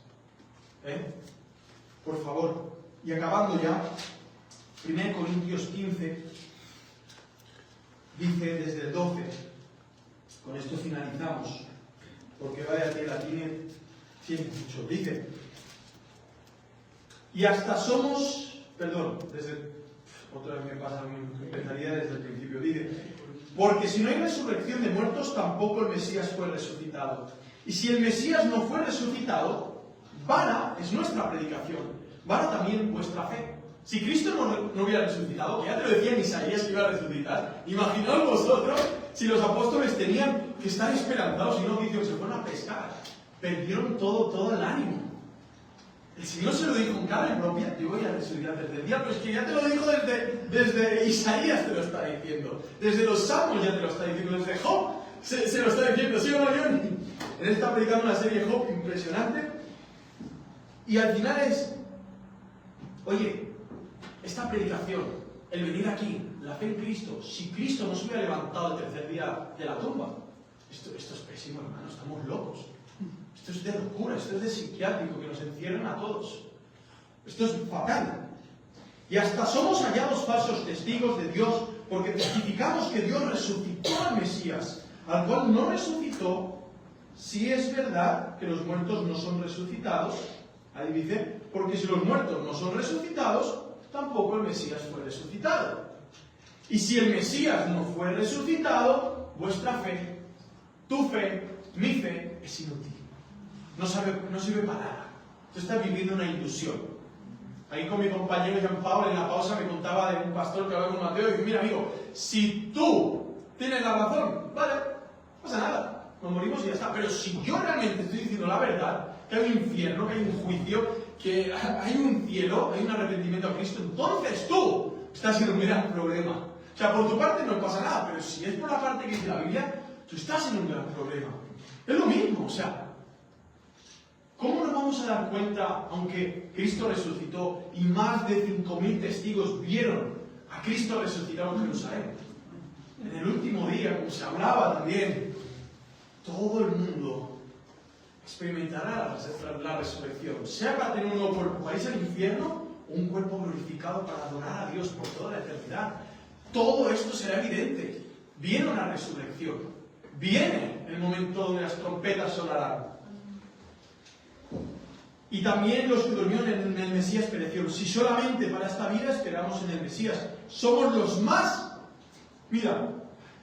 Por favor. Y acabando ya, 1 Corintios 15 dice desde el 12. Con esto finalizamos. Porque vaya tela, tiene mucho. Dice, y hasta somos, otra vez me pasa, empezaría desde el principio. Dice, porque si no hay resurrección de muertos, tampoco el Mesías fue resucitado. Y si el Mesías no fue resucitado, vana es nuestra predicación, vana también vuestra fe. Si Cristo no hubiera resucitado, que ya te lo decía en Isaías que iba a resucitar, imaginaos vosotros si los apóstoles tenían que estar esperanzados y no que se fueron a pescar. Perdieron todo el ánimo. El Señor se lo dijo en carne propia, yo voy a resucitar desde el día, pero es que ya te lo dijo desde Isaías, te lo está diciendo. Desde los Salmos ya te lo está diciendo, desde Job se lo está diciendo, ¿sí o no, Johnny? Él está predicando una serie Job impresionante. Y al final es, oye, esta predicación, el venir aquí, la fe en Cristo, si Cristo no se hubiera levantado el tercer día de la tumba, esto es pésimo, hermano, estamos locos. Esto es de locura, esto es de psiquiátrico, que nos encierran a todos. Esto es fatal. Y hasta somos hallados falsos testigos de Dios, porque testificamos que Dios resucitó al Mesías, al cual no resucitó, si es verdad que los muertos no son resucitados. Ahí dice, porque si los muertos no son resucitados, tampoco el Mesías fue resucitado. Y si el Mesías no fue resucitado, vuestra fe, tu fe, mi fe es inútil. No sirve para nada. Tú estás viviendo una ilusión. Ahí con mi compañero Jean Paul en la pausa me contaba de un pastor que hablaba con Mateo y dice, mira amigo, si tú tienes la razón, vale, no pasa nada, nos morimos y ya está. Pero si yo realmente estoy diciendo la verdad, que hay un infierno, que hay un juicio, que hay un cielo, hay un arrepentimiento a Cristo, entonces tú estás en un gran problema. O sea, por tu parte no pasa nada, pero si es por la parte que dice la Biblia, tú estás en un gran problema. Es lo mismo, o sea, ¿cómo nos vamos a dar cuenta, aunque Cristo resucitó y más de 5.000 testigos vieron a Cristo resucitado en Jerusalén? En el último día, como se hablaba también, todo el mundo experimentará la resurrección, sea para tener un nuevo cuerpo para irse al infierno o un cuerpo glorificado para adorar a Dios por toda la eternidad. Todo esto será evidente. Viene una resurrección. Viene el momento donde las trompetas sonarán. Y también los que durmieron en el Mesías perecieron. Si solamente para esta vida esperamos en el Mesías, somos los más... Mira,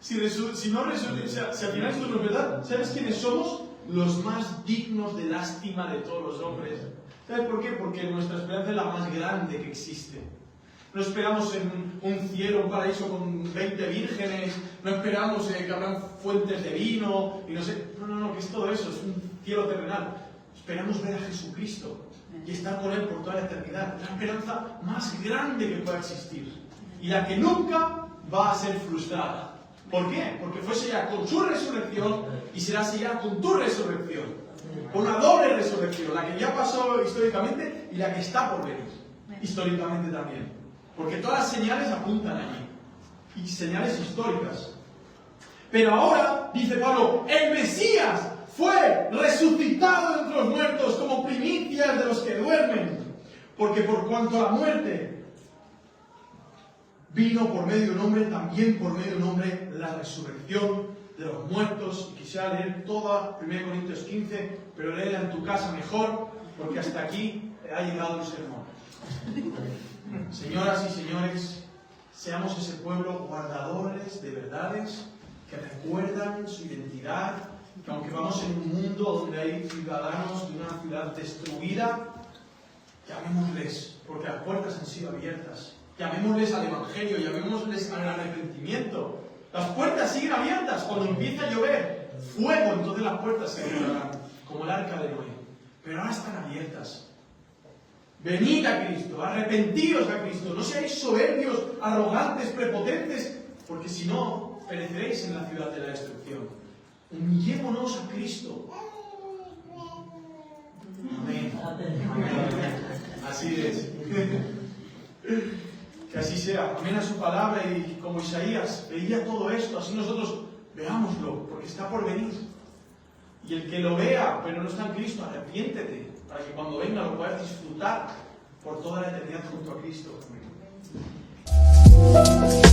si al final esto no es verdad, ¿sabes quiénes somos? Los más dignos de lástima de todos los hombres. ¿Sabes por qué? Porque nuestra esperanza es la más grande que existe. No esperamos en un cielo, un paraíso con 20 vírgenes, no esperamos que habrán fuentes de vino, y no sé... No, que es todo eso, es un cielo terrenal. Esperamos ver a Jesucristo y estar con Él por toda la eternidad. La esperanza más grande que pueda existir. Y la que nunca va a ser frustrada. ¿Por qué? Porque fue sellada con su resurrección y será sellada con tu resurrección. Con una doble resurrección. La que ya pasó históricamente y la que está por venir. Históricamente también. Porque todas las señales apuntan allí. Y señales históricas. Pero ahora, dice Pablo, el Mesías fue resucitado entre los muertos como primicias de los que duermen. Porque por cuanto la muerte vino por medio de un hombre, también por medio de un hombre la resurrección de los muertos. Y quisiera leer toda 1 Corintios 15, pero léela en tu casa mejor, porque hasta aquí ha llegado el sermón. Señoras y señores, seamos ese pueblo guardadores de verdades que recuerdan su identidad, que aunque vamos en un mundo donde hay ciudadanos de una ciudad destruida, llamémosles, porque las puertas han sido abiertas. Llamémosles al Evangelio, llamémosles al arrepentimiento. Las puertas siguen abiertas. Cuando empieza a llover fuego, entonces las puertas se abrirán, como el arca de Noé. Pero ahora están abiertas. Venid a Cristo, arrepentíos a Cristo. No seáis soberbios, arrogantes, prepotentes, porque si no, pereceréis en la ciudad de la destrucción. Humillémonos a Cristo. Amén. Así es. Que así sea. Amén a su palabra y como Isaías veía todo esto, así nosotros veámoslo, porque está por venir. Y el que lo vea, pero no está en Cristo, arrepiéntete, para que cuando venga lo puedas disfrutar por toda la eternidad junto a Cristo. Amén.